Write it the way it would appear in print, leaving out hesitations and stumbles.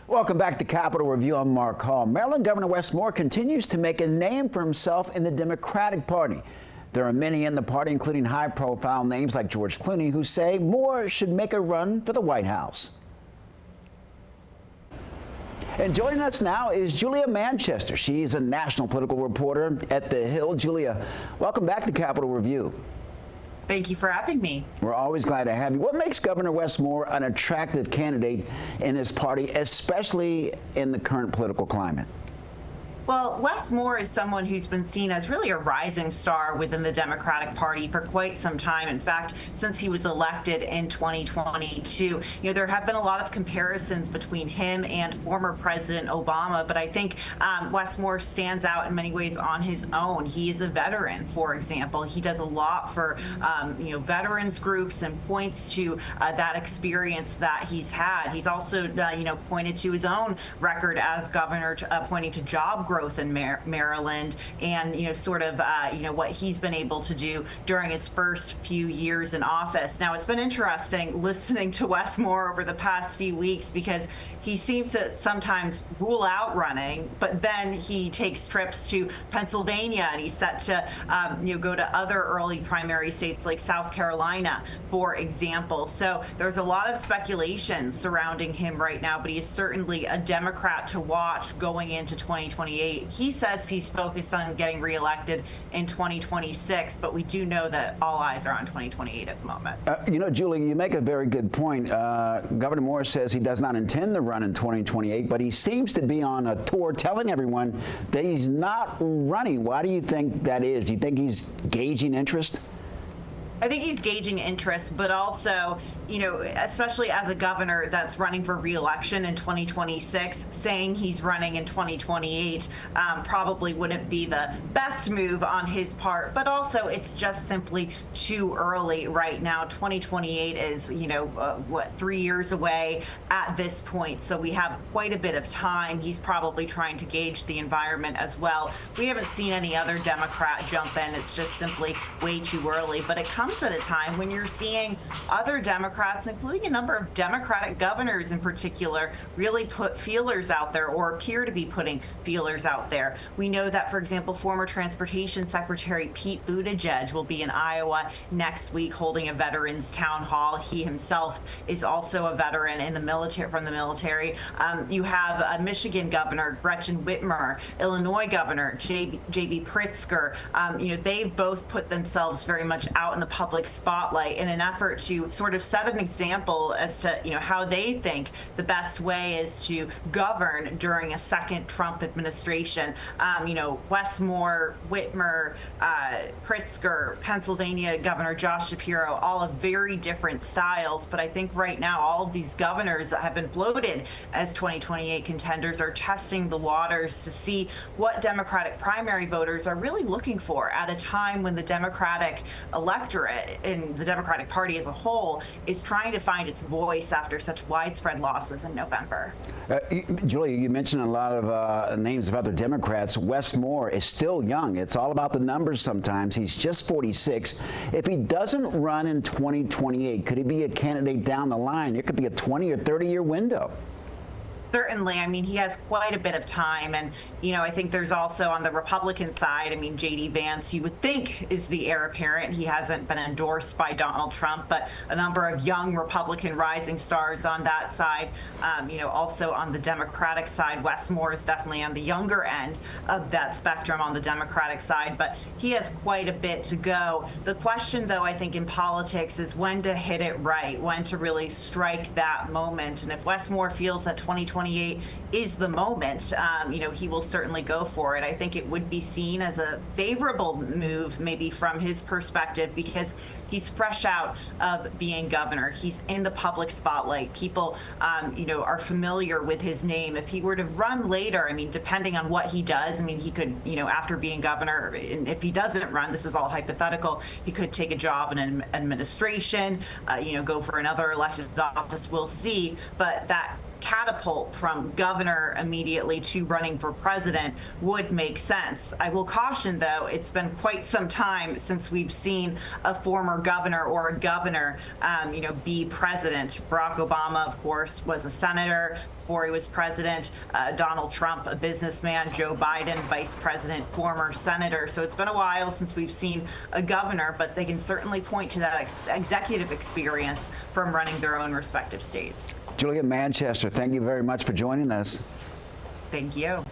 Welcome back to Capitol Review. I'm Mark Hall. Maryland Governor Wes Moore continues to make a name for himself in the Democratic Party. There are many in the party, including high-profile names like George Clooney, who say Moore should make a run for the White House. And joining us now is Julia Manchester. She's a national political reporter at The Hill. Julia, welcome back to Capitol Review. Thank you for having me. We're always glad to have you. What makes Governor Wes Moore an attractive candidate in his party, especially in the current political climate? Well, Wes Moore is someone who's been seen as really a rising star within the Democratic Party for quite some time. In fact, since he was elected in 2022, there have been a lot of comparisons between him and former President Obama. But I think Wes Moore stands out in many ways on his own. He is a veteran, for example. He does a lot for veterans groups and points to that experience that he's had. He's also pointed to his own record as governor, pointing to job growth in Maryland and what he's been able to do during his first few years in office. Now, it's been interesting listening to Wes Moore over the past few weeks because he seems to sometimes rule out running, but then he takes trips to Pennsylvania and he's set to go to other early primary states like South Carolina, for example. So there's a lot of speculation surrounding him right now, but he is certainly a Democrat to watch going into 2028. He says he's focused on getting reelected in 2026, but we do know that all eyes are on 2028 at the moment. Julie, you make a very good point. Governor Moore says he does not intend to run in 2028, but he seems to be on a tour telling everyone that he's not running. Why do you think that is? Do you think he's gauging interest? I think he's gauging interest, but also, especially as a governor that's running for re-election in 2026, saying he's running in 2028 probably wouldn't be the best move on his part. But also, it's just simply too early right now. 2028 is, 3 years away at this point. So we have quite a bit of time. He's probably trying to gauge the environment as well. We haven't seen any other Democrat jump in. It's just simply way too early. But it comes at a time when you're seeing other Democrats, including a number of Democratic governors in particular, really put feelers out there or appear to be putting feelers out there. We know that, for example, former Transportation Secretary Pete Buttigieg will be in Iowa next week holding a veterans town hall. He himself is also a veteran in the military, from the military. You have Michigan Governor Gretchen Whitmer, Illinois Governor J.B. Pritzker. They've both put themselves very much out in the public spotlight in an effort to sort of set an example as to how they think the best way is to govern during a second Trump administration. Wes Moore, Whitmer, Pritzker, Pennsylvania Governor Josh Shapiro, all of very different styles. But I think right now all of these governors that have been floated as 2028 contenders are testing the waters to see what Democratic primary voters are really looking for at a time when the Democratic electorate in the Democratic Party as a whole is trying to find its voice after such widespread losses in November. Julia, you mentioned a lot of names of other Democrats. Wes Moore is still young. It's all about the numbers sometimes. He's just 46. If he doesn't run in 2028, could he be a candidate down the line? It could be a 20 or 30-year window. Certainly. I mean, he has quite a bit of time. And, I think there's also on the Republican side, J.D. Vance, you would think is the heir apparent. He hasn't been endorsed by Donald Trump, but a number of young Republican rising stars on that side. Also on the Democratic side, Wes Moore is definitely on the younger end of that spectrum on the Democratic side, but he has quite a bit to go. The question, though, I think in politics is when to hit it right, when to really strike that moment. And if Wes Moore feels that 2028 is the moment, he will certainly go for it. I think it would be seen as a favorable move, maybe from his perspective, because he's fresh out of being governor. He's in the public spotlight. People, are familiar with his name. If he were to run later, depending on what he does, he could, after being governor, and if he doesn't run, this is all hypothetical, he could take a job in an administration, go for another elected office. We'll see. But that catapult from governor immediately to running for president would make sense. I will caution, though, it's been quite some time since we've seen a former governor or a governor, be president. Barack Obama, of course, was a senator before he was president. Donald Trump, a businessman. Joe Biden, vice president, former senator. So it's been a while since we've seen a governor, but they can certainly point to that executive experience from running their own respective states. Julia Manchester, thank you very much for joining us. Thank you.